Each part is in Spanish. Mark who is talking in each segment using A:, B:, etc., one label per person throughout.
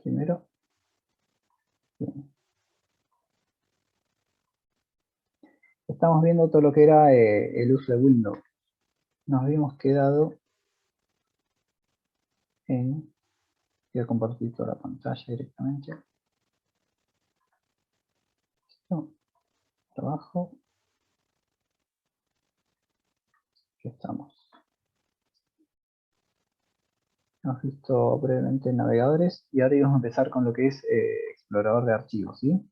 A: primero. Bien. Estamos viendo todo lo que era el uso de Windows. Nos habíamos quedado en... Voy a compartir toda la pantalla directamente. Listo. Trabajo. Aquí estamos. Hemos visto brevemente navegadores y ahora vamos a empezar con lo que es explorador de archivos, ¿sí?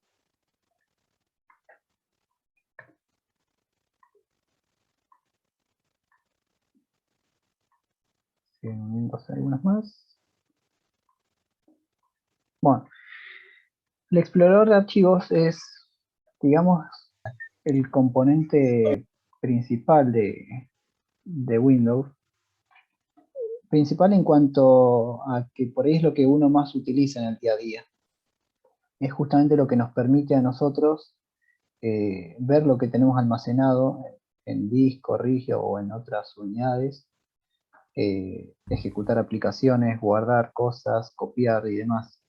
A: Siguen uniéndose algunas más. Bueno, el explorador de archivos es, digamos, el componente principal de Windows. Principal en cuanto a que por ahí es lo que uno más utiliza en el día a día. Es justamente lo que nos permite a nosotros ver lo que tenemos almacenado en disco rígido o en otras unidades, ejecutar aplicaciones, guardar cosas, copiar y demás.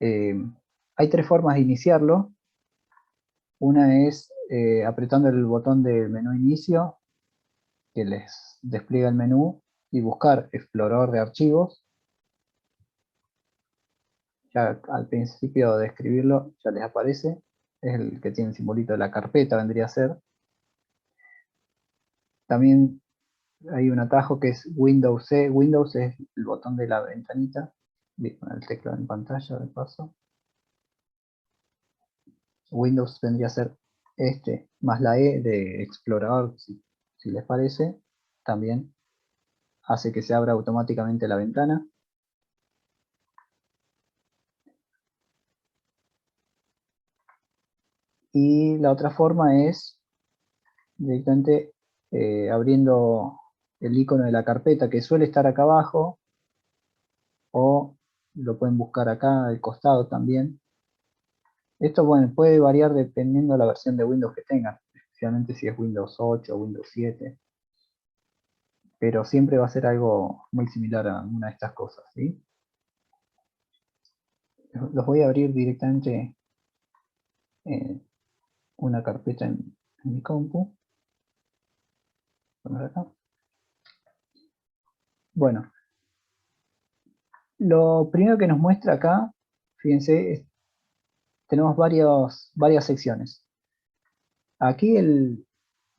A: Hay tres formas de iniciarlo. Una es apretando el botón del menú inicio, que les despliega el menú, y buscar explorador de archivos. Ya al principio de escribirlo ya les aparece. Es el que tiene el simbolito de la carpeta, vendría a ser. También hay un atajo que es Windows C. Windows es el botón de la ventanita. Con el teclado en pantalla de paso. Windows vendría a ser este, más la E de explorador, si les parece. También hace que se abra automáticamente la ventana. Y la otra forma es directamente abriendo el icono de la carpeta que suele estar acá abajo, o lo pueden buscar acá al costado también. Esto, bueno, puede variar dependiendo de la versión de Windows que tengan, especialmente si es Windows 8 o Windows 7, pero siempre va a ser algo muy similar a una de estas cosas, ¿sí? Los voy a abrir directamente en una carpeta en mi compu. Poner acá. Bueno, lo primero que nos muestra acá, fíjense, tenemos varias secciones. Aquí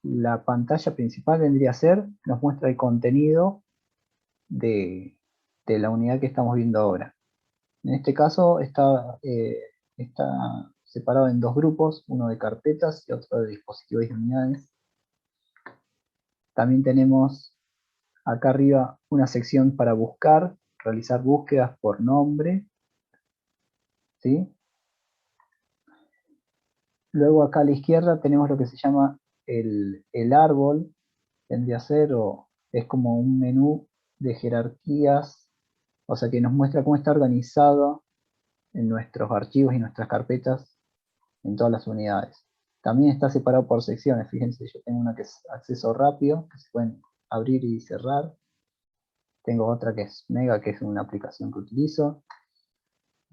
A: la pantalla principal vendría a ser, nos muestra el contenido de la unidad que estamos viendo ahora. En este caso está separado en dos grupos, uno de carpetas y otro de dispositivos y unidades. También tenemos acá arriba una sección para buscar, realizar búsquedas por nombre, ¿sí? Luego acá a la izquierda tenemos lo que se llama el árbol, tendría a ser, o es como un menú de jerarquías, o sea que nos muestra cómo está organizado en nuestros archivos y nuestras carpetas en todas las unidades. También está separado por secciones, fíjense, yo tengo una que es acceso rápido, que se pueden abrir y cerrar. Tengo otra que es Mega, que es una aplicación que utilizo.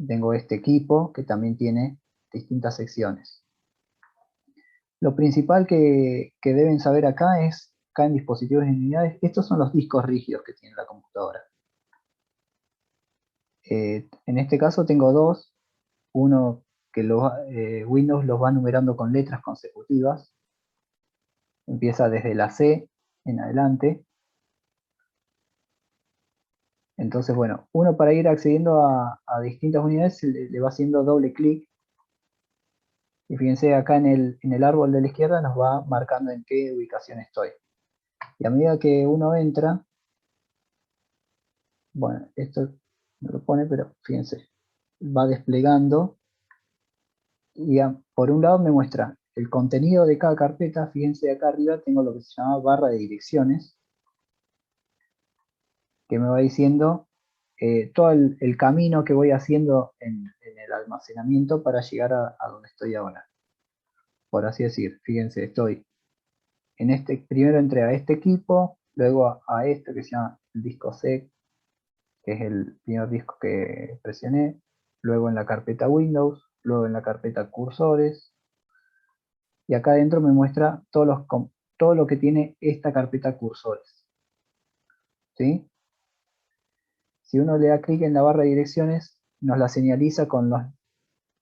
A: Tengo este equipo, que también tiene distintas secciones. Lo principal que deben saber acá es, acá en dispositivos y unidades, estos son los discos rígidos que tiene la computadora. En este caso tengo dos, uno que Windows los va numerando con letras consecutivas, empieza desde la C en adelante. Entonces, bueno, uno para ir accediendo a distintas unidades le va haciendo doble clic. Y fíjense acá en el árbol de la izquierda nos va marcando en qué ubicación estoy. Y a medida que uno entra, bueno, esto no lo pone, pero fíjense, va desplegando. Y por un lado me muestra el contenido de cada carpeta. Fíjense acá arriba tengo lo que se llama barra de direcciones, que me va diciendo todo el camino que voy haciendo en el almacenamiento para llegar a donde estoy ahora. Por así decir, fíjense, estoy en primero entré a este equipo, luego a esto que se llama el disco C, que es el primer disco que presioné, luego en la carpeta Windows, luego en la carpeta cursores, y acá adentro me muestra todo lo que tiene esta carpeta cursores. ¿Sí? Si uno le da clic en la barra de direcciones, nos la señaliza con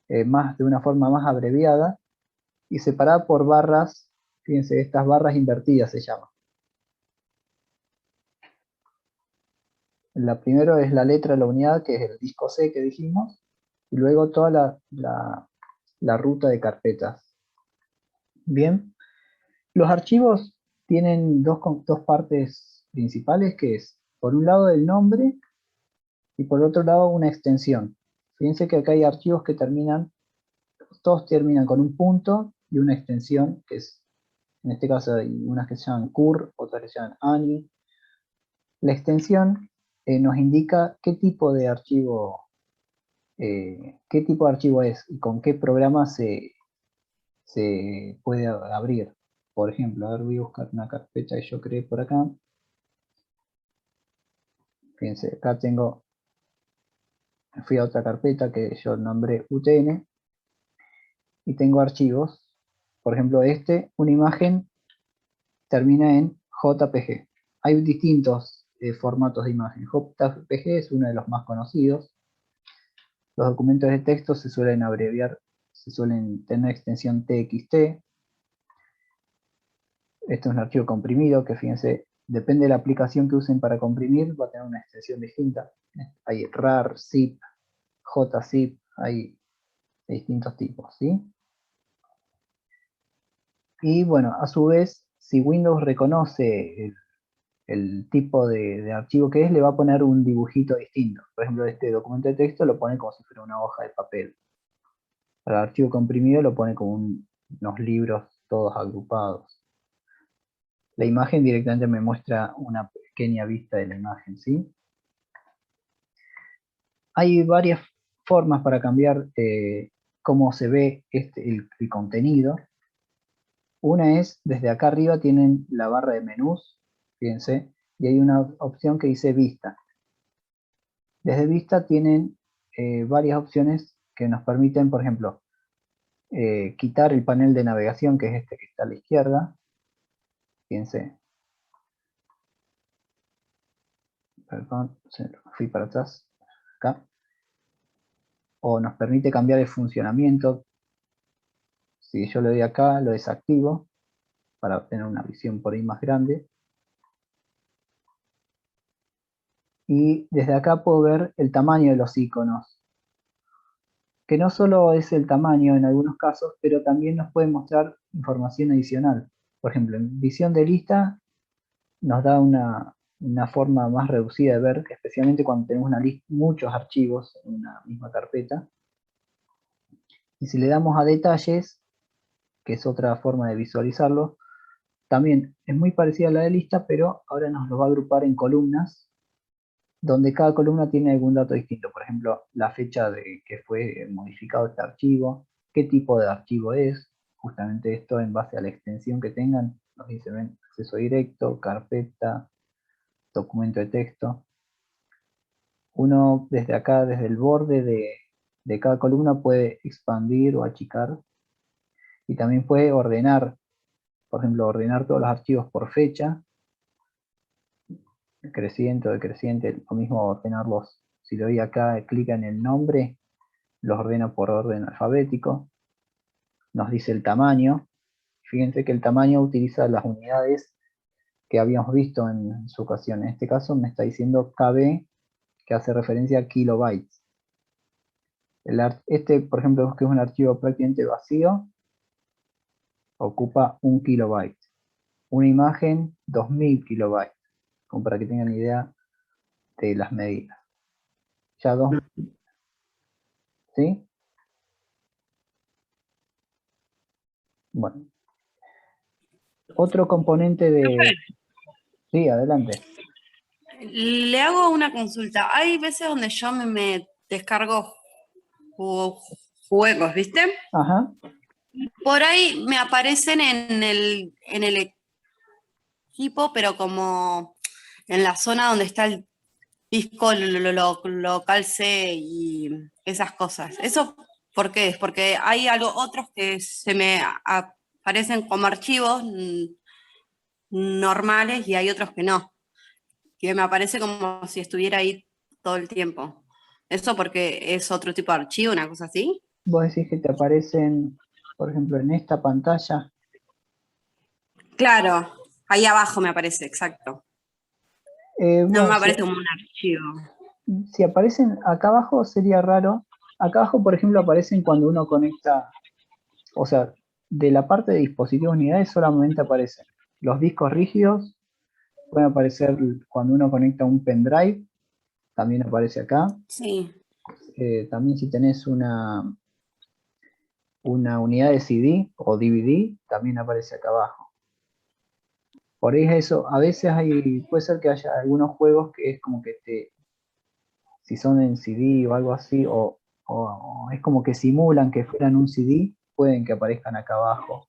A: de una forma más abreviada y separada por barras, fíjense, estas barras invertidas se llaman. La primero es la letra de la unidad, que es el disco C que dijimos, y luego toda la ruta de carpetas. Bien, los archivos tienen dos partes principales, que es, por un lado, el nombre y por otro lado, una extensión. Fíjense que acá hay archivos que todos terminan con un punto y una extensión, que es, en este caso hay unas que se llaman cur, otras que se llaman ani. La extensión nos indica qué tipo de archivo es y con qué programa se puede abrir. Por ejemplo, a ver, voy a buscar una carpeta que yo creé por acá. Fíjense, acá fui a otra carpeta que yo nombré UTN y tengo archivos. Por ejemplo, una imagen termina en JPG. Hay distintos formatos de imagen. JPG es uno de los más conocidos. Los documentos de texto se suelen abreviar, se suelen tener extensión TXT. Este es un archivo comprimido que, fíjense, depende de la aplicación que usen para comprimir, va a tener una extensión distinta. Hay RAR, ZIP, JZIP, hay distintos tipos, ¿sí? Y bueno, a su vez, si Windows reconoce el tipo de archivo que es, le va a poner un dibujito distinto. Por ejemplo, este documento de texto lo pone como si fuera una hoja de papel. Para el archivo comprimido lo pone como unos libros todos agrupados. La imagen directamente me muestra una pequeña vista de la imagen, ¿sí? Hay varias formas para cambiar cómo se ve el contenido. Una es, desde acá arriba tienen la barra de menús, fíjense, y hay una opción que dice vista. Desde vista tienen varias opciones que nos permiten, por ejemplo, quitar el panel de navegación, que es este que está a la izquierda. Fíjense. Perdón, fui para atrás. Acá. O nos permite cambiar el funcionamiento. Si yo le doy acá, lo desactivo para obtener una visión por ahí más grande. Y desde acá puedo ver el tamaño de los iconos, que no solo es el tamaño en algunos casos, pero también nos puede mostrar información adicional. Por ejemplo, en visión de lista nos da una forma más reducida de ver, especialmente cuando tenemos muchos archivos en una misma carpeta. Y si le damos a detalles, que es otra forma de visualizarlo, también es muy parecida a la de lista, pero ahora nos lo va a agrupar en columnas, donde cada columna tiene algún dato distinto. Por ejemplo, la fecha de que fue modificado este archivo, qué tipo de archivo es, justamente esto en base a la extensión que tengan, nos dice, ven, acceso directo, carpeta, documento de texto. Uno desde acá, desde el borde de cada columna, puede expandir o achicar, y también puede ordenar, por ejemplo, ordenar todos los archivos por fecha, creciente o decreciente, lo mismo ordenarlos. Si le doy acá, clic en el nombre, los ordena por orden alfabético. Nos dice el tamaño. Fíjense que el tamaño utiliza las unidades que habíamos visto en su ocasión. En este caso me está diciendo KB, que hace referencia a kilobytes. Por ejemplo, que es un archivo prácticamente vacío, ocupa 1 kilobyte. Una imagen, 2000 kilobytes, como para que tengan idea de las medidas. Ya dos, ¿sí? Bueno. Otro componente de... Sí, adelante.
B: Le hago una consulta. Hay veces donde yo me descargo juegos, ¿viste?
A: Ajá.
B: Por ahí me aparecen en el equipo, pero como en la zona donde está disco local C y esas cosas. ¿Eso por qué es? Porque hay algo, otros que se me aparecen como archivos normales y hay otros que no, que me aparece como si estuviera ahí todo el tiempo. ¿Eso porque es otro tipo de archivo, una cosa así?
A: Vos decís que te aparecen, por ejemplo, en esta pantalla.
B: Claro, ahí abajo me aparece, exacto. No
A: Bueno,
B: me aparece como un archivo.
A: si aparecen acá abajo sería raro. Acá abajo, por ejemplo, aparecen cuando uno conecta, o sea, de la parte de dispositivos unidades solamente aparecen los discos rígidos, pueden aparecer cuando uno conecta un pendrive, también aparece acá.
B: Sí.
A: También si tenés una unidad de CD o DVD, también aparece acá abajo. Por ahí es eso, a veces puede ser que haya algunos juegos que es como que si son en CD o algo así, o es como que simulan que fueran un CD, pueden que aparezcan acá abajo.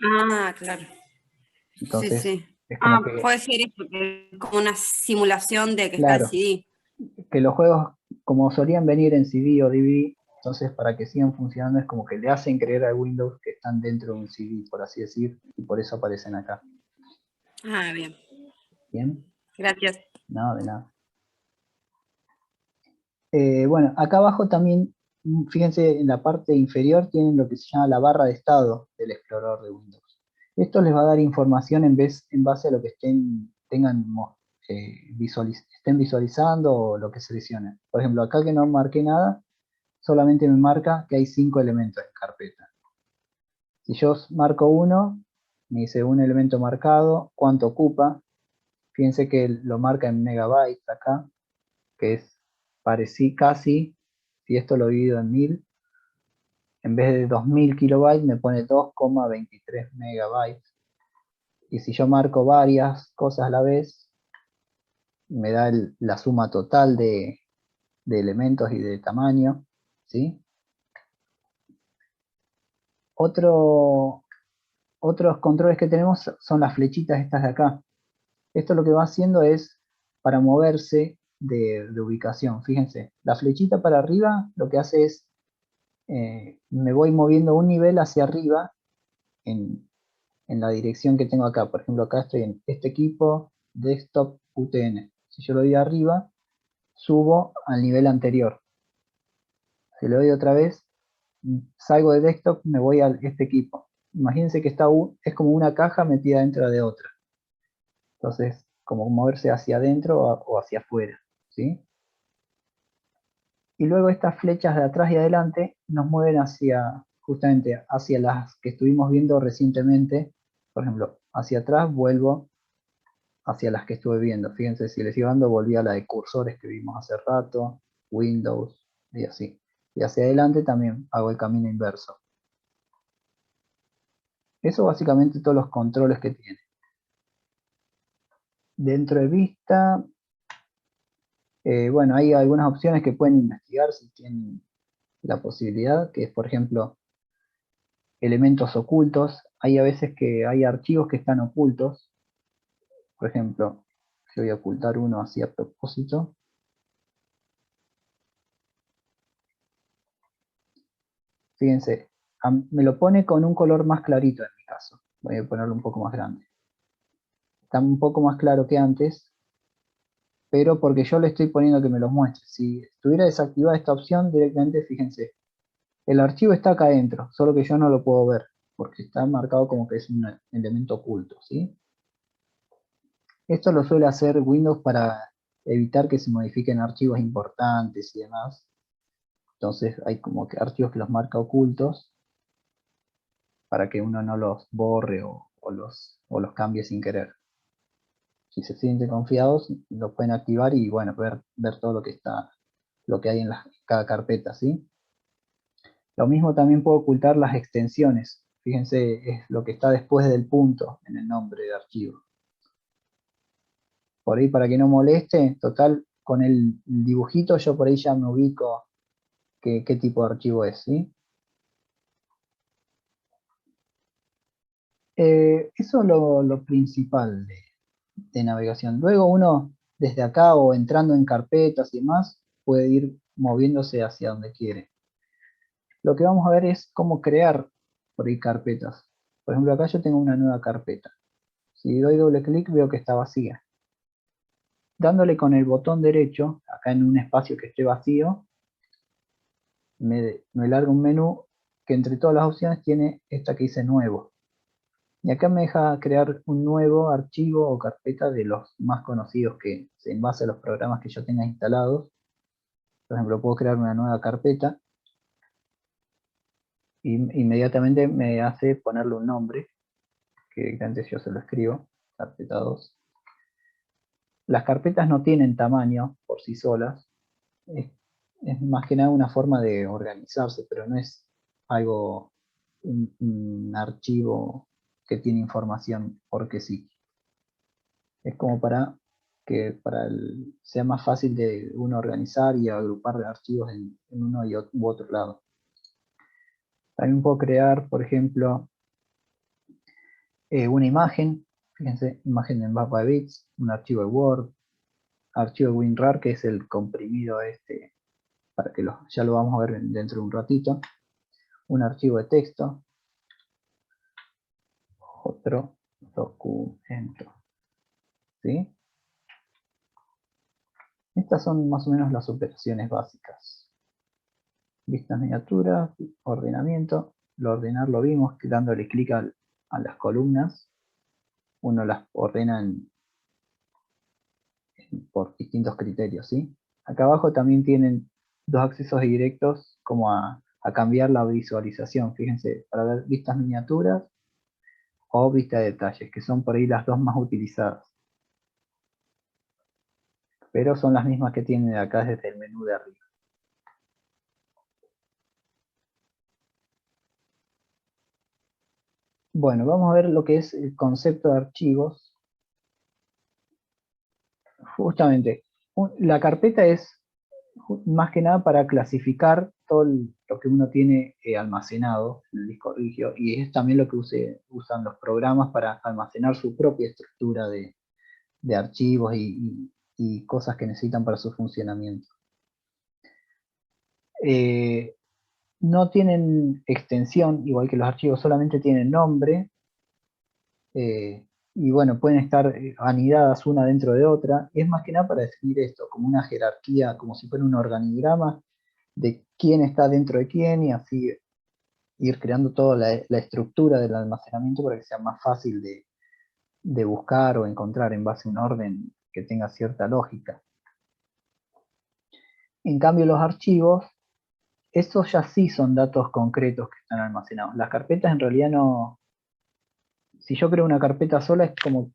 B: Ah, claro. Sí,
A: Entonces,
B: sí.
A: es como
B: Ah,
A: que,
B: puede ser eso, que es como una simulación de que está el
A: claro,
B: CD.
A: que los juegos, como solían venir en CD o DVD, entonces para que sigan funcionando es como que le hacen creer a Windows que están dentro de un CD, por así decir, y por eso aparecen acá.
B: Ah, bien.
A: ¿Bien?
B: Gracias.
A: No, de nada. Bueno, acá abajo también, fíjense, en la parte inferior tienen lo que se llama la barra de estado del explorador de Windows. Esto les va a dar información en base a lo que estén visualizando o lo que seleccionen. Por ejemplo, acá que no marqué nada, solamente me marca que hay 5 elementos en carpeta. Si yo marco uno, me dice un elemento marcado, cuánto ocupa. Fíjense que lo marca en megabytes acá, que es casi, si esto lo divido en 1000, en vez de 2000 kilobytes me pone 2,23 megabytes. Y si yo marco varias cosas a la vez, me da la suma total de elementos y de tamaño, ¿sí? Otro, Otros controles que tenemos son las flechitas estas de acá. Esto lo que va haciendo es para moverse de ubicación. Fíjense, la flechita para arriba lo que hace es, me voy moviendo un nivel hacia arriba en la dirección que tengo acá. Por ejemplo, acá estoy en este equipo, desktop UTN. Si yo lo doy arriba, subo al nivel anterior. Si le doy otra vez, salgo de desktop, me voy a este equipo. Imagínense que es como una caja metida dentro de otra. Entonces, como moverse hacia adentro o hacia afuera, ¿sí? Y luego estas flechas de atrás y adelante nos mueven justamente hacia las que estuvimos viendo recientemente. Por ejemplo, hacia atrás vuelvo hacia las que estuve viendo. Fíjense, si les iba dando, volví a la de cursores que vimos hace rato, Windows y así. Y hacia adelante también hago el camino inverso. Eso básicamente todos los controles que tiene. Dentro de Vista, bueno, hay algunas opciones que pueden investigar si tienen la posibilidad, que es, por ejemplo, elementos ocultos. Hay a veces que hay archivos que están ocultos. Por ejemplo, yo voy a ocultar uno así a propósito. Fíjense, me lo pone con un color más clarito en mi caso. Voy a ponerlo un poco más grande. Está un poco más claro que antes, pero porque yo le estoy poniendo que me los muestre. Si estuviera desactivada esta opción, directamente, fíjense, el archivo está acá adentro, solo que yo no lo puedo ver, porque está marcado como que es un elemento oculto, ¿sí? Esto lo suele hacer Windows para evitar que se modifiquen archivos importantes y demás. Entonces hay como que archivos que los marca ocultos para que uno no los borre o los cambie sin querer. Si se sienten confiados, lo pueden activar y bueno, ver todo lo que hay en cada carpeta, ¿sí? Lo mismo también puedo ocultar las extensiones. Fíjense, es lo que está después del punto en el nombre de archivo. Por ahí para que no moleste, total, con el dibujito yo por ahí ya me ubico qué tipo de archivo es, ¿sí? Eso es lo principal de navegación. Luego uno desde acá o entrando en carpetas y demás, puede ir moviéndose hacia donde quiere. Lo que vamos a ver es cómo crear por ahí carpetas. Por ejemplo, acá yo tengo una nueva carpeta. Si doy doble clic veo que está vacía. Dándole con el botón derecho, acá en un espacio que esté vacío, me larga un menú que entre todas las opciones tiene esta que dice nuevo. Y acá me deja crear un nuevo archivo o carpeta de los más conocidos que en base a los programas que yo tenga instalados. Por ejemplo, puedo crear una nueva carpeta y inmediatamente me hace ponerle un nombre, que directamente yo se lo escribo, carpeta 2. Las carpetas no tienen tamaño por sí solas, es más que nada una forma de organizarse, pero no es algo, un archivo que tiene información porque sí. Es como para que sea más fácil de uno organizar y agrupar archivos en uno u otro lado. También puedo crear, por ejemplo, una imagen, fíjense, imagen en mapa de bits, un archivo de Word, archivo de WinRAR, que es el comprimido este, para que ya lo vamos a ver dentro de un ratito, un archivo de texto, otro documento, ¿sí? Estas son más o menos las operaciones básicas. Vistas miniaturas, ordenamiento. Lo ordenar lo vimos que dándole clic a las columnas. Uno las ordena por distintos criterios, ¿sí? Acá abajo también tienen dos accesos directos como a cambiar la visualización. Fíjense, para ver vistas miniaturas o vista de detalles, que son por ahí las dos más utilizadas. Pero son las mismas que tienen acá desde el menú de arriba. Bueno, vamos a ver lo que es el concepto de archivos. Justamente, la carpeta es más que nada para clasificar todo lo que uno tiene almacenado en el disco rígido, y es también lo que usan los programas para almacenar su propia estructura de archivos y cosas que necesitan para su funcionamiento. No tienen extensión, igual que los archivos, solamente tienen nombre, y bueno, pueden estar anidadas una dentro de otra. Es más que nada para definir esto, como una jerarquía, como si fuera un organigrama de quién está dentro de quién, y así ir creando toda la estructura del almacenamiento para que sea más fácil de buscar o encontrar en base a un orden que tenga cierta lógica. En cambio, los archivos, estos ya sí son datos concretos que están almacenados. Las carpetas en realidad no. Si yo creo una carpeta sola, es como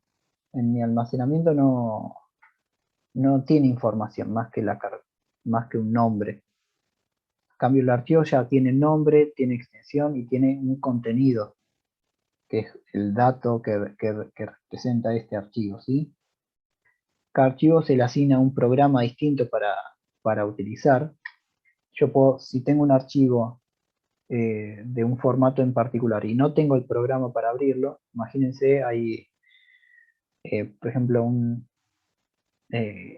A: en mi almacenamiento no tiene información más que un nombre. En cambio, el archivo ya tiene nombre, tiene extensión y tiene un contenido, que es el dato que representa este archivo, ¿sí? Cada archivo se le asigna un programa distinto para utilizar. Yo puedo, si tengo un archivo de un formato en particular y no tengo el programa para abrirlo, imagínense, hay, por ejemplo,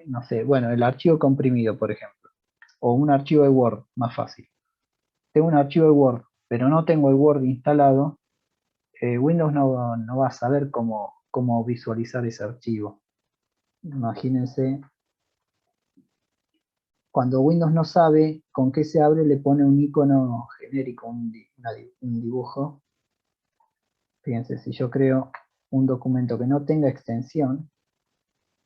A: no sé, bueno, el archivo comprimido, por ejemplo, o un archivo de Word, más fácil. Tengo un archivo de Word, pero no tengo el Word instalado, Windows no va a saber cómo visualizar ese archivo. Imagínense, cuando Windows no sabe con qué se abre, le pone un icono genérico, un dibujo. Fíjense, si yo creo un documento que no tenga extensión,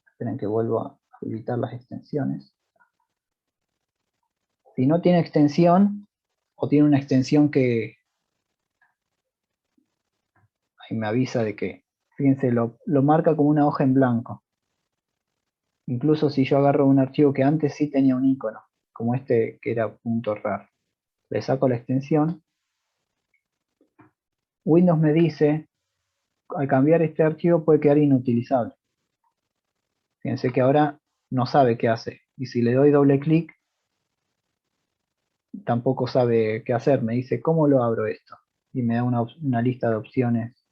A: esperen que vuelvo a habilitar las extensiones. Si no tiene extensión, o tiene una extensión que ahí me avisa de que, fíjense, lo marca como una hoja en blanco. Incluso si yo agarro un archivo que antes sí tenía un icono, como este que era .rar, le saco la extensión, Windows me dice, al cambiar este archivo puede quedar inutilizable. Fíjense que ahora no sabe qué hace, y si le doy doble clic, tampoco sabe qué hacer, me dice, ¿cómo lo abro esto? Y me da una lista de opciones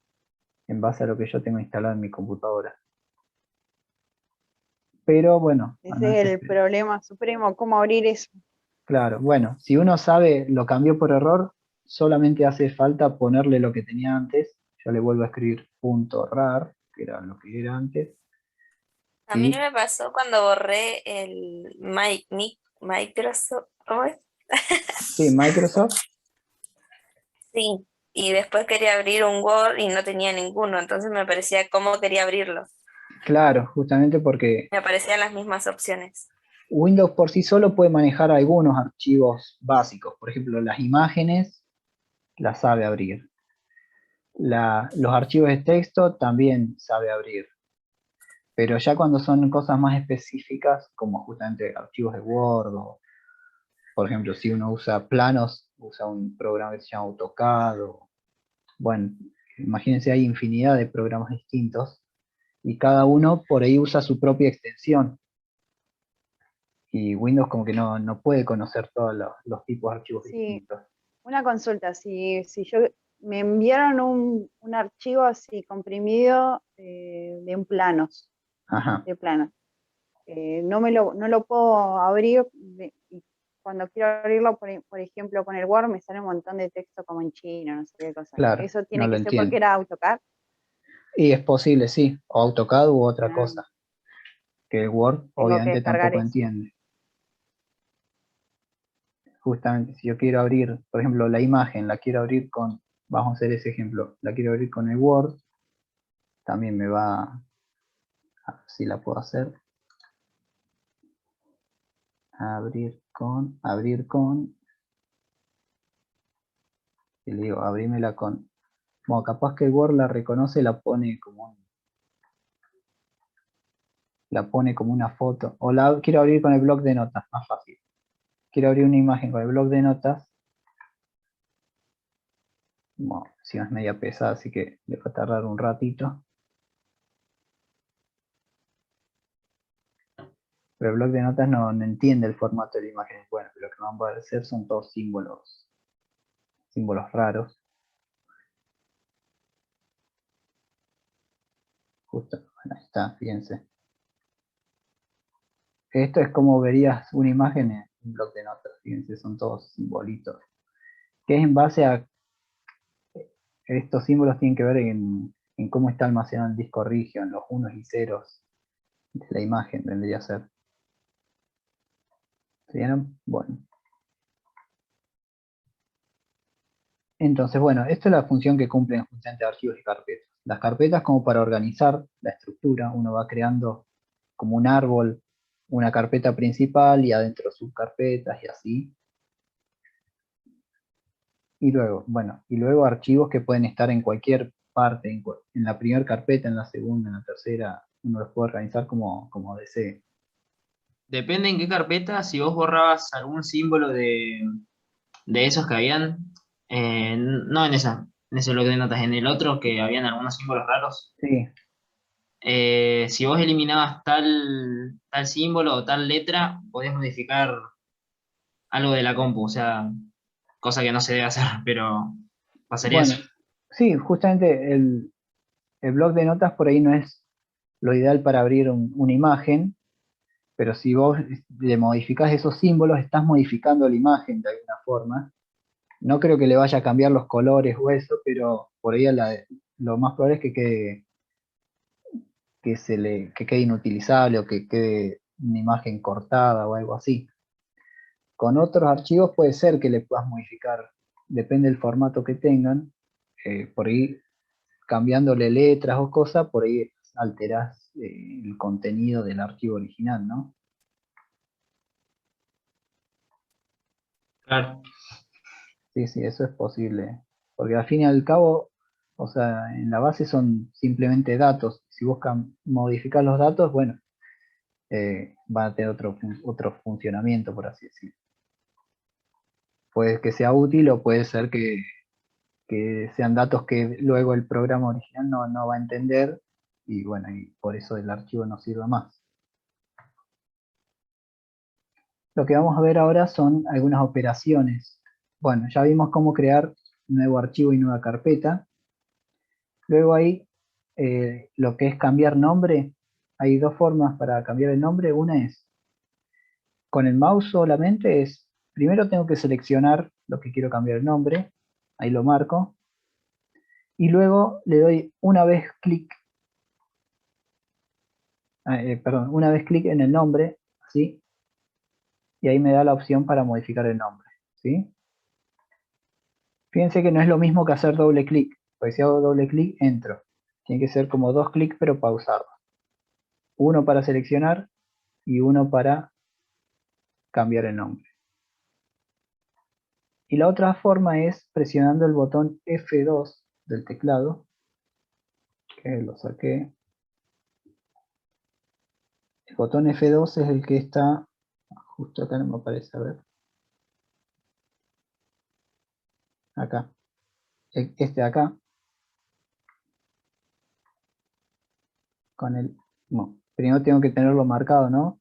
A: en base a lo que yo tengo instalado en mi computadora. pero bueno, no
C: Ese
A: es
C: es el problema supremo, ¿cómo abrir eso?
A: claro. Bueno, si uno sabe, lo cambió por error, solamente hace falta ponerle lo que tenía antes. Yo le vuelvo a escribir .rar, que era lo que era antes,
D: A mí
A: y
D: me pasó cuando borré el Microsoft, ¿cómo es?
A: sí, Microsoft,
D: Sí, y después quería abrir un Word y no tenía ninguno, entonces me parecía cómo quería abrirlo.
A: claro, justamente porque
D: Me aparecían las mismas opciones.
A: Windows por sí solo puede manejar algunos archivos básicos. Por ejemplo, las imágenes las sabe abrir. Los archivos de texto también sabe abrir. Pero ya cuando son cosas más específicas, como justamente archivos de Word, o por ejemplo, si uno usa planos, usa un programa que se llama AutoCAD, bueno, imagínense, hay infinidad de programas distintos, y cada uno por ahí usa su propia extensión. Y Windows como que no puede conocer todos los tipos de archivos
C: Sí,
A: distintos.
C: una consulta, si yo me enviaron un archivo así comprimido de un planos,
A: Ajá,
C: de planos. No lo puedo abrir y cuando quiero abrirlo, por ejemplo, con el Word me sale un montón de texto como en chino, no sé qué cosa.
A: claro,
C: Eso
A: no
C: tiene
A: lo
C: que ser porque
A: entiende.
C: era AutoCAD.
A: Y es posible, sí, o AutoCAD u otra
C: Ah,
A: cosa, que el Word
C: tengo que
A: obviamente
C: descargar
A: tampoco
C: eso.
A: entiende. Justamente, si yo quiero abrir, por ejemplo, la imagen, la quiero abrir con, vamos a hacer ese ejemplo, la quiero abrir con el Word, también me va, a ver si la puedo hacer, abrir con, y le digo, abrímela con, bueno, capaz que el Word la reconoce, la pone como una foto, o la quiero abrir con el bloc de notas, más fácil. Quiero abrir una imagen con el bloc de notas, bueno, si no es media pesada, así que le va a tardar un ratito. Pero el bloc de notas no entiende el formato de la imagen. Bueno, lo que van a aparecer son todos símbolos raros. Justo, bueno, ahí está, fíjense. Esto es como verías una imagen en un bloc de notas, fíjense, son todos simbolitos. Que es en base a estos símbolos tienen que ver en cómo está almacenado el disco rígido, en los unos y ceros de la imagen, vendría a ser. ¿Se vieron? Bueno. Entonces, bueno, esta es la función que cumplen justamente archivos y carpetas. Las carpetas como para organizar la estructura, uno va creando como un árbol, una carpeta principal y adentro subcarpetas y así. Y luego, bueno, y luego archivos que pueden estar en cualquier parte, en la primera carpeta, en la segunda, en la tercera, uno los puede organizar como desee.
E: Depende en qué carpeta, si vos borrabas algún símbolo de esos que habían, no en ese bloque de notas, en el otro que habían algunos símbolos raros.
A: Sí,
E: Si vos eliminabas tal símbolo o tal letra, podías modificar algo de la compu, o sea, cosa que no se debe hacer, pero pasaría
A: bueno,
E: eso.
A: sí, justamente el bloc de notas por ahí no es lo ideal para abrir una imagen, pero si vos le modificás esos símbolos, estás modificando la imagen de alguna forma. No creo que le vaya a cambiar los colores o eso, pero por ahí lo más probable es que quede inutilizable o que quede una imagen cortada o algo así. Con otros archivos puede ser que le puedas modificar, depende del formato que tengan, por ahí cambiándole letras o cosas, por ahí alterás el contenido del archivo original, ¿no?
E: Claro,
A: Sí, sí, eso es posible. Porque al fin y al cabo, o sea, en la base son simplemente datos. Si vos modificás los datos, bueno, van a tener otro funcionamiento, por así decirlo. Puede que sea útil o puede ser que sean datos que luego el programa original no va a entender y bueno, y por eso el archivo no sirve más. Lo que vamos a ver ahora son algunas operaciones. Bueno, ya vimos cómo crear nuevo archivo y nueva carpeta. Luego hay lo que es cambiar nombre. hay dos formas para cambiar el nombre. Una es con el mouse solamente, primero tengo que seleccionar lo que quiero cambiar el nombre, ahí lo marco, y luego le doy una vez clic, una vez clic en el nombre, ¿sí? Y ahí me da la opción para modificar el nombre, ¿sí? Fíjense que no es lo mismo que hacer doble clic, porque si hago doble clic entro. Tiene que ser como dos clics pero pausado. Uno para seleccionar y uno para cambiar el nombre. Y la otra forma es presionando el botón F2 del teclado, que lo saqué. El botón F2 es el que está justo acá, no me aparece, a ver. Acá. Este de acá. Con el. No, primero tengo que tenerlo marcado, ¿no?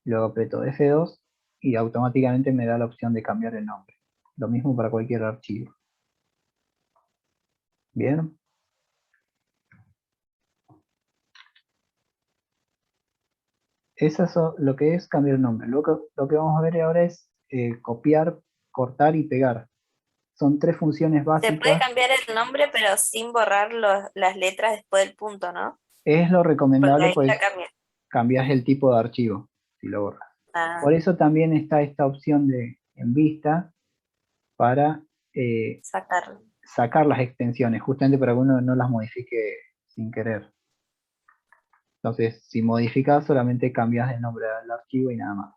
A: Luego aprieto F2 y automáticamente me da la opción de cambiar el nombre. Lo mismo para cualquier archivo. ¿Bien? Eso es lo que es cambiar el nombre. Lo que vamos a ver ahora es copiar, cortar y pegar. Son tres funciones
D: Se puede
A: básicas.
D: cambiar el nombre, pero sin borrar las letras después del punto, ¿no?
A: Es lo
D: Porque
A: recomendable,
D: ahí
A: pues
D: ya cambia.
A: cambias el tipo de archivo si lo borras.
D: Ah,
A: Por eso también está esta opción de en vista para
D: sacarlo.
A: sacar las extensiones, justamente para que uno no las modifique sin querer. Entonces, si modificas, solamente cambias el nombre del archivo y nada más.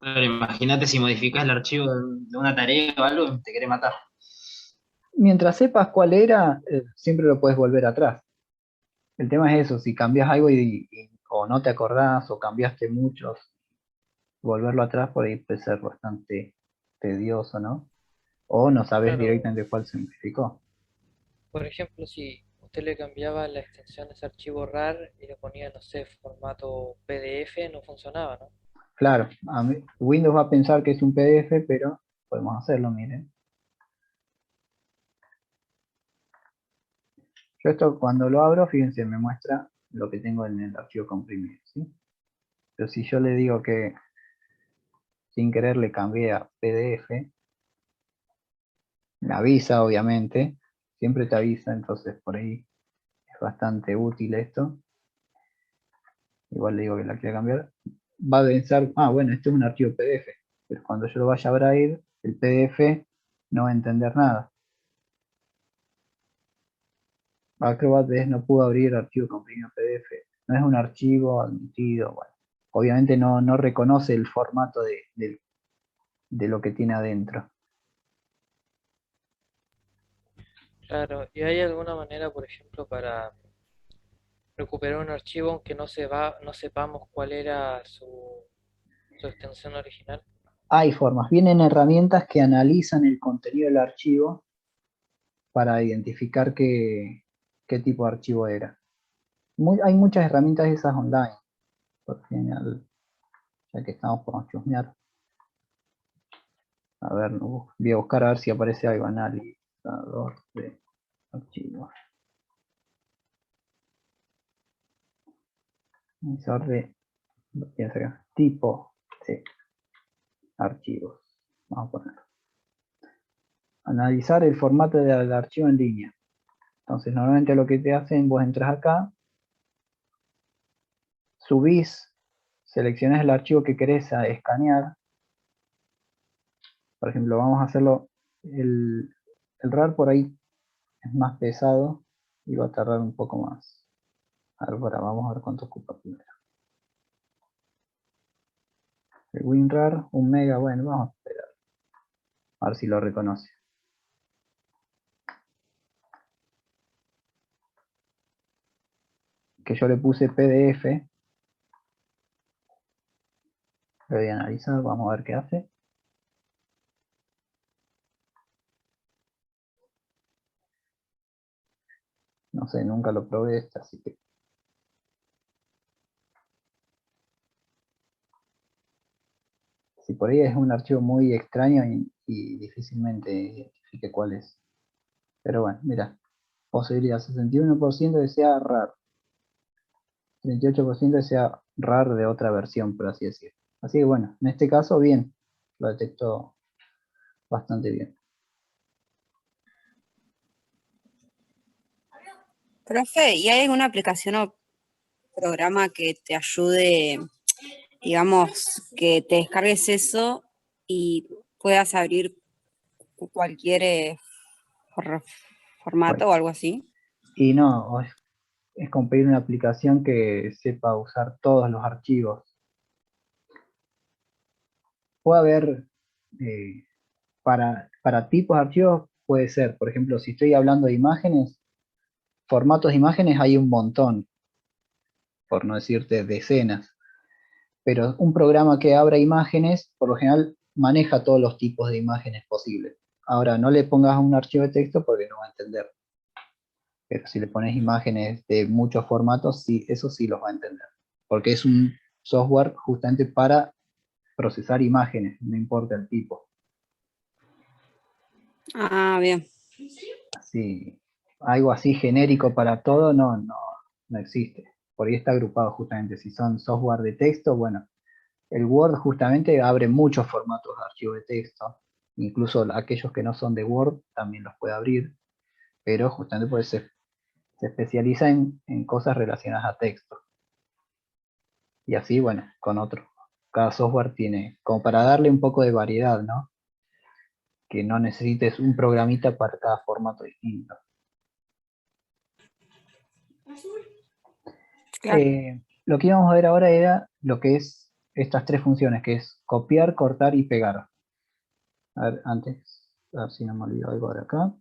E: Claro, imagínate si modificas el archivo de una tarea o algo y te quiere matar.
A: Mientras sepas cuál era, siempre lo puedes volver atrás. El tema es eso, si cambias algo o no te acordás o cambiaste muchos, volverlo atrás por ahí puede ser bastante tedioso, ¿no? O no sabes
F: Claro,
A: directamente cuál se modificó.
F: por ejemplo, si usted le cambiaba la extensión a ese archivo RAR y le ponía, no sé, formato PDF, no funcionaba, ¿no?
A: Claro, Windows va a pensar que es un PDF, pero podemos hacerlo, miren. Yo esto cuando lo abro, fíjense, me muestra lo que tengo en el archivo comprimido, ¿sí? Pero si yo le digo que sin querer le cambié a PDF, me avisa, obviamente, siempre te avisa, entonces por ahí es bastante útil esto. Igual le digo que la quiero cambiar. Va a pensar, bueno, este es un archivo PDF, pero cuando yo lo vaya a abrir, el PDF no va a entender nada. Acrobat no pudo abrir archivo comprimido PDF. No es un archivo admitido. Bueno, obviamente no reconoce el formato de lo que tiene adentro.
F: Claro, ¿y hay alguna manera, por ejemplo, para recuperar un archivo aunque no sepamos cuál era su extensión original?
A: Hay formas. Vienen herramientas que analizan el contenido del archivo para identificar qué tipo de archivo era. Hay muchas herramientas de esas online. Por general, ya que estamos por chusmear. A ver, voy a buscar a ver si aparece algo. Analizador de archivos. Analizador de tipo de archivos. Vamos a poner. Analizar el formato del archivo en línea. Entonces, normalmente lo que te hacen, vos entras acá, subís, seleccionás el archivo que querés escanear. Por ejemplo, vamos a hacerlo, el RAR por ahí es más pesado y va a tardar un poco más. Ahora vamos a ver cuánto ocupa primero. El WinRAR, 1 mega, bueno, vamos a esperar. A ver si lo reconoce. Que yo le puse PDF. Lo voy a analizar, vamos a ver qué hace. No sé, nunca lo probé así que. Si por ahí es un archivo muy extraño y difícilmente identifique cuál es. Pero bueno, mira. posibilidad, 61% que sea RAR, 38% que sea RAR de otra versión, por así decirlo. Así que bueno, en este caso bien, lo detectó bastante bien.
B: Profe, ¿y hay alguna aplicación o programa que te ayude, digamos, que te descargues eso y puedas abrir cualquier formato o algo así?
A: Y no, es como pedir una aplicación que sepa usar todos los archivos. Puede haber, eh, para tipos de archivos, puede ser, por ejemplo, si estoy hablando de imágenes, formatos de imágenes hay un montón, por no decirte decenas. Pero un programa que abra imágenes, por lo general, maneja todos los tipos de imágenes posibles. Ahora, no le pongas un archivo de texto porque no va a entender. Pero si le pones imágenes de muchos formatos, sí, eso sí los va a entender. Porque es un software justamente para procesar imágenes, no importa el tipo.
B: Ah, bien.
A: Así, algo así genérico para todo, no existe. Por ahí está agrupado justamente. Si son software de texto, bueno, el Word justamente abre muchos formatos de archivo de texto. Incluso aquellos que no son de Word también los puede abrir. Pero justamente pues se especializa en cosas relacionadas a texto. Y así, bueno, con otro. Cada software tiene, como para darle un poco de variedad, ¿no? Que no necesites un programita para cada formato distinto.
B: Claro.
A: Lo que íbamos a ver ahora era lo que es estas tres funciones, que es copiar, cortar y pegar. A ver, antes, a ver si no me olvido algo de acá.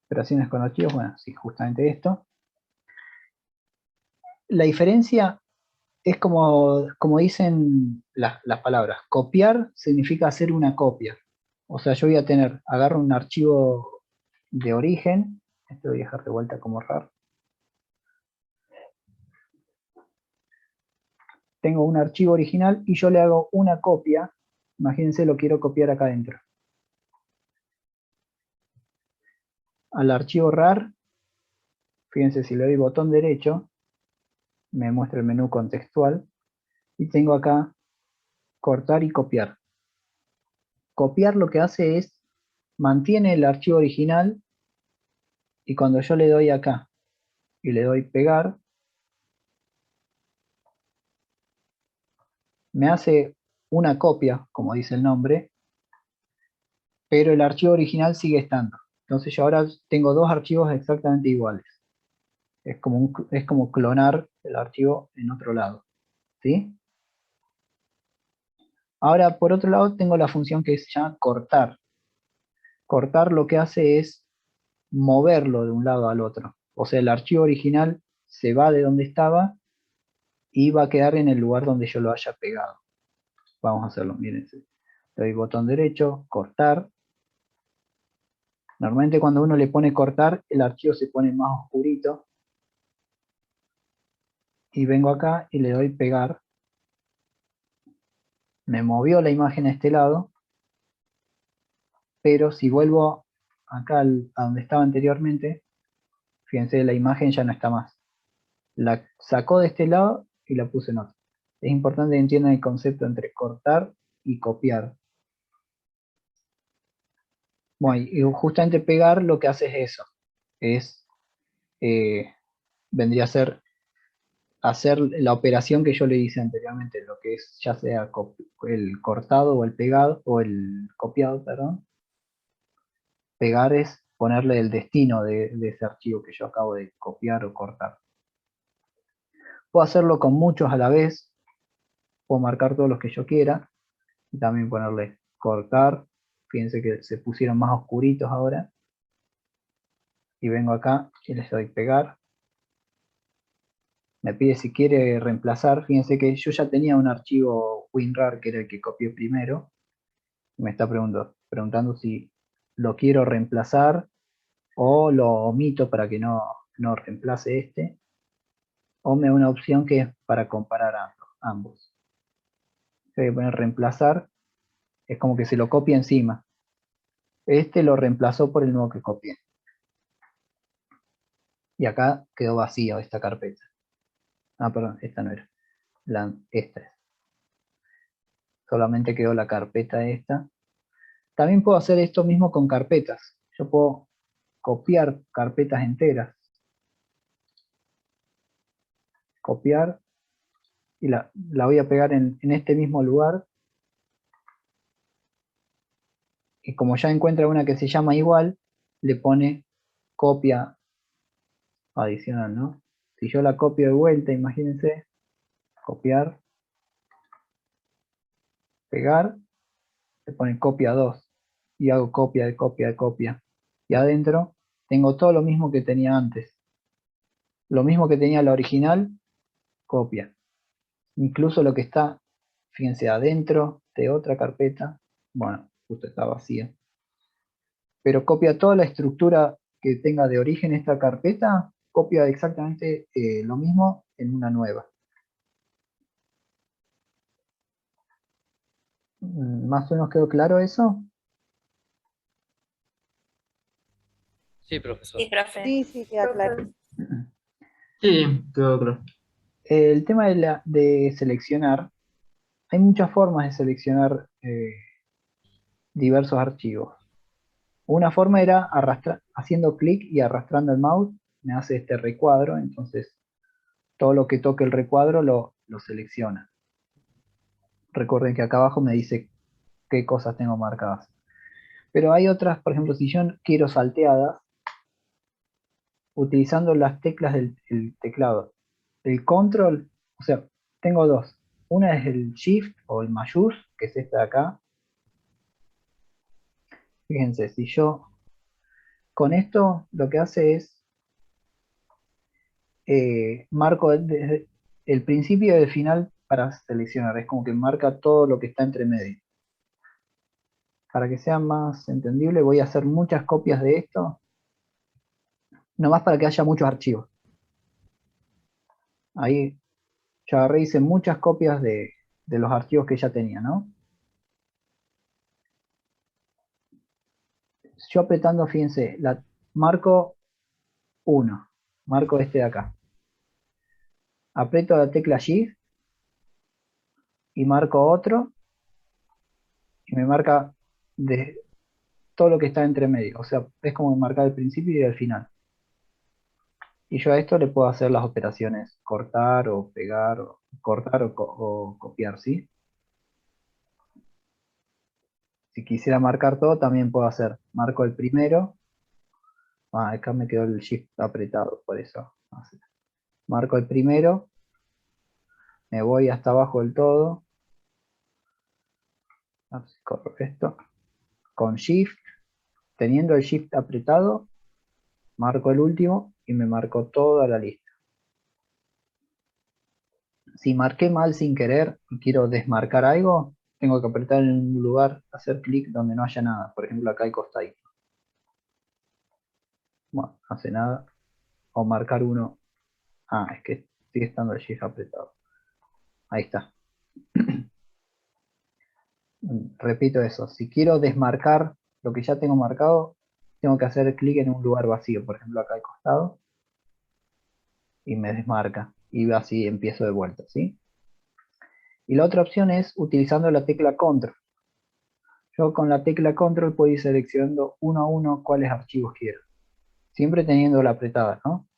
A: Operaciones con archivos, bueno, sí, justamente esto. La diferencia es como dicen las palabras. Copiar significa hacer una copia. O sea, yo voy a agarro un archivo de origen, esto lo voy a dejar de vuelta como RAR. Tengo un archivo original y yo le hago una copia. Imagínense, lo quiero copiar acá adentro. Al archivo RAR, fíjense, si le doy botón derecho, me muestra el menú contextual. Y tengo acá cortar y copiar. Copiar lo que hace es, mantiene el archivo original y cuando yo le doy acá y le doy pegar, me hace una copia, como dice el nombre, pero el archivo original sigue estando. Entonces yo ahora tengo dos archivos exactamente iguales. Es como clonar el archivo en otro lado. ¿Sí? Ahora, por otro lado, tengo la función que se llama cortar. Cortar lo que hace es moverlo de un lado al otro. O sea, el archivo original se va de donde estaba y va a quedar en el lugar donde yo lo haya pegado. Vamos a hacerlo, miren. Le doy botón derecho, cortar. Normalmente cuando uno le pone cortar, el archivo se pone más oscurito. Y vengo acá y le doy pegar. Me movió la imagen a este lado. Pero si vuelvo acá a donde estaba anteriormente, fíjense, la imagen ya no está más. La sacó de este lado y la puse en otro. Es importante que entiendan el concepto entre cortar y copiar. Bueno, y justamente pegar lo que hace es eso. Es, vendría a ser hacer la operación que yo le hice anteriormente, lo que es ya sea el cortado o el pegado, o el copiado, perdón. Pegar es ponerle el destino de ese archivo que yo acabo de copiar o cortar. Puedo hacerlo con muchos a la vez, puedo marcar todos los que yo quiera, y también ponerle cortar. Fíjense que se pusieron más oscuritos ahora. Y vengo acá y les doy pegar. Me pide si quiere reemplazar. Fíjense que yo ya tenía un archivo WinRAR que era el que copié primero. Me está preguntando si lo quiero reemplazar o lo omito para que no reemplace este. O me da una opción que es para comparar ambos. Voy a poner reemplazar. Es como que se lo copia encima. Este lo reemplazó por el nuevo que copié. Y acá quedó vacía esta carpeta. Ah, perdón, esta no era. Esta es. Solamente quedó la carpeta esta. También puedo hacer esto mismo con carpetas. Yo puedo copiar carpetas enteras. Copiar y la voy a pegar en este mismo lugar. Y como ya encuentra una que se llama igual, le pone copia adicional, ¿no? Si yo la copio de vuelta, imagínense, copiar, pegar, le pone copia 2 y hago copia de copia de copia. Y adentro tengo todo lo mismo que tenía antes. Lo mismo que tenía la original, copia. Incluso lo que está, fíjense, adentro de otra carpeta, bueno, justo está vacía. Pero copia toda la estructura que tenga de origen esta carpeta, copia exactamente lo mismo en una nueva. ¿Más o menos quedó claro eso?
F: Sí, profesor.
D: Sí, profe.
C: Sí, sí, queda claro.
E: Sí, quedó claro.
A: El tema de seleccionar, hay muchas formas de seleccionar diversos archivos. Una forma era haciendo clic y arrastrando el mouse, me hace este recuadro, entonces todo lo que toque el recuadro lo selecciona. Recuerden que acá abajo me dice qué cosas tengo marcadas. Pero hay otras, por ejemplo, si yo quiero salteadas, utilizando las teclas del teclado. El control, o sea, tengo dos. Una es el shift o el mayús, que es esta de acá. Fíjense, si yo con esto lo que hace es marco desde el principio y el final para seleccionar. Es como que marca todo lo que está entre medio. Para que sea más entendible, voy a hacer muchas copias de esto, nomás para que haya muchos archivos. Ahí yo agarré y hice muchas copias de los archivos que ya tenía, ¿no? Yo apretando, fíjense, marco 1, marco este de acá. Aprieto la tecla Shift y marco otro y me marca de todo lo que está entre medio. O sea, es como marcar el principio y el final. Y yo a esto le puedo hacer las operaciones cortar o pegar, o cortar o copiar, ¿sí? Si quisiera marcar todo, también puedo hacer, marco el primero. Acá me quedó el Shift apretado, por eso. Marco el primero, me voy hasta abajo del todo. A ver si corro esto. Con Shift, teniendo el Shift apretado, marco el último y me marcó toda la lista. Si marqué mal sin querer y quiero desmarcar algo, tengo que apretar en un lugar, hacer clic donde no haya nada. Por ejemplo, acá hay costadito. Bueno, no hace nada. O marcar uno. Ah, es que sigue estando el Shift apretado. Ahí está. Repito eso. Si quiero desmarcar lo que ya tengo marcado, tengo que hacer clic en un lugar vacío. Por ejemplo, acá al costado. Y me desmarca. Y así empiezo de vuelta, ¿sí? Y la otra opción es utilizando la tecla Control. Yo con la tecla Control puedo ir seleccionando uno a uno cuáles archivos quiero. Siempre teniéndola apretada, ¿no?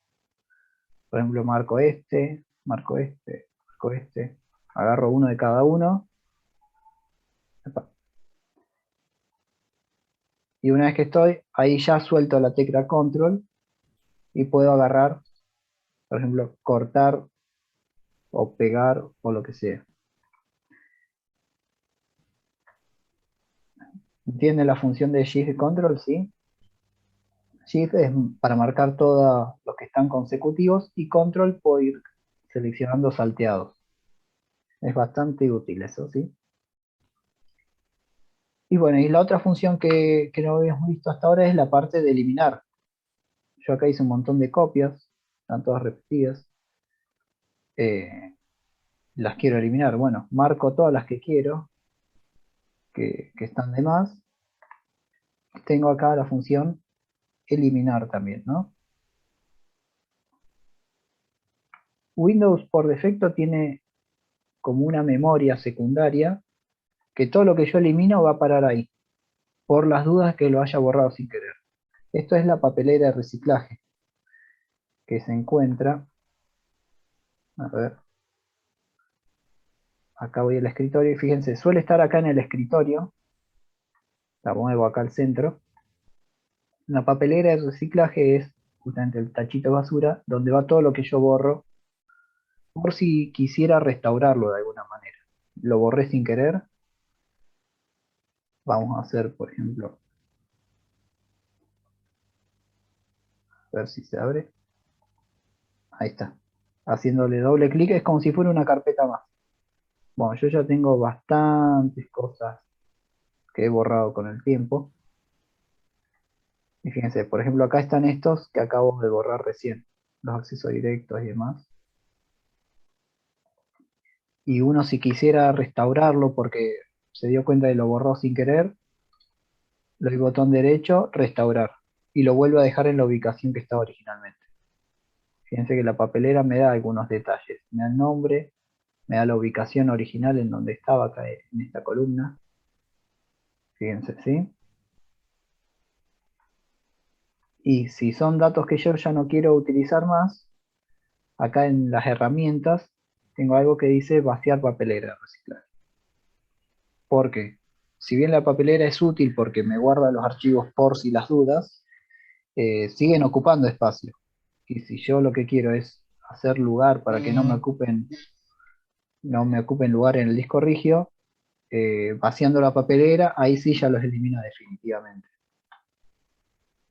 A: Por ejemplo, marco este, marco este, marco este. Agarro uno de cada uno. Epa. Y una vez que estoy, ahí ya suelto la tecla Control y puedo agarrar, por ejemplo, cortar o pegar o lo que sea. ¿Entienden la función de Shift y Control? ¿Sí? Shift es para marcar todos los que están consecutivos y Control puedo ir seleccionando salteados. Es bastante útil eso, ¿sí? Y bueno, y la otra función que no habíamos visto hasta ahora es la parte de eliminar. Yo acá hice un montón de copias, están todas repetidas. Las quiero eliminar. Bueno, marco todas las que quiero, que están de más. Tengo acá la función eliminar también, ¿no? Windows por defecto tiene como una memoria secundaria que todo lo que yo elimino va a parar ahí, por las dudas que lo haya borrado sin querer. Esto es la papelera de reciclaje que se encuentra, a ver, acá voy al escritorio y fíjense, suele estar acá en el escritorio, la muevo acá al centro. La papelera de reciclaje es justamente el tachito de basura donde va todo lo que yo borro por si quisiera restaurarlo de alguna manera. Lo borré sin querer. Vamos a hacer, por ejemplo, a ver si se abre. Ahí está. Haciéndole doble clic es como si fuera una carpeta más. Bueno, yo ya tengo bastantes cosas que he borrado con el tiempo. Y fíjense, por ejemplo, acá están estos que acabo de borrar recién. Los accesos directos y demás. Y uno si quisiera restaurarlo porque se dio cuenta de lo borró sin querer, le doy botón derecho, restaurar. Y lo vuelvo a dejar en la ubicación que estaba originalmente. Fíjense que la papelera me da algunos detalles. Me da el nombre, me da la ubicación original en donde estaba acá en esta columna. Fíjense, ¿sí? Y si son datos que yo ya no quiero utilizar más, acá en las herramientas tengo algo que dice vaciar papelera de reciclaje. Porque si bien la papelera es útil porque me guarda los archivos por si las dudas, siguen ocupando espacio. Y si yo lo que quiero es hacer lugar para que no me ocupen lugar en el disco rígido, vaciando la papelera, ahí sí ya los elimina definitivamente.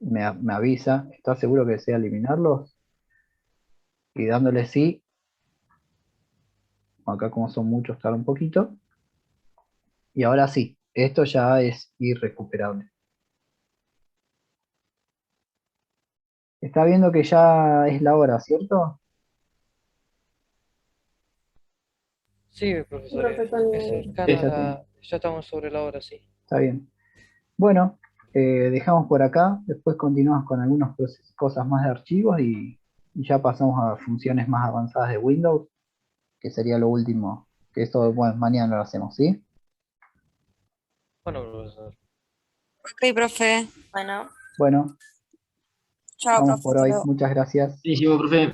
A: Me avisa, ¿estás seguro que desea eliminarlos? Y dándole sí, acá como son muchos tarda un poquito, y ahora sí, esto ya es irrecuperable. Está viendo que ya es la hora, ¿cierto?
F: Sí, profesor, es
A: Sí,
F: cercana
A: ya tiene.
F: ya estamos sobre la hora, sí.
A: Está bien. Bueno, dejamos por acá, después continuamos con algunas cosas más de archivos y ya pasamos a funciones más avanzadas de Windows, que sería lo último, que esto, bueno, mañana lo hacemos, ¿sí?
F: Bueno, profesor.
B: Ok, profe.
D: Bueno.
A: Bueno,
B: Chao,
A: vamos
B: profe.
A: por
B: Hasta
A: hoy.
B: luego.
A: Muchas gracias.
E: Buenísimo, profe.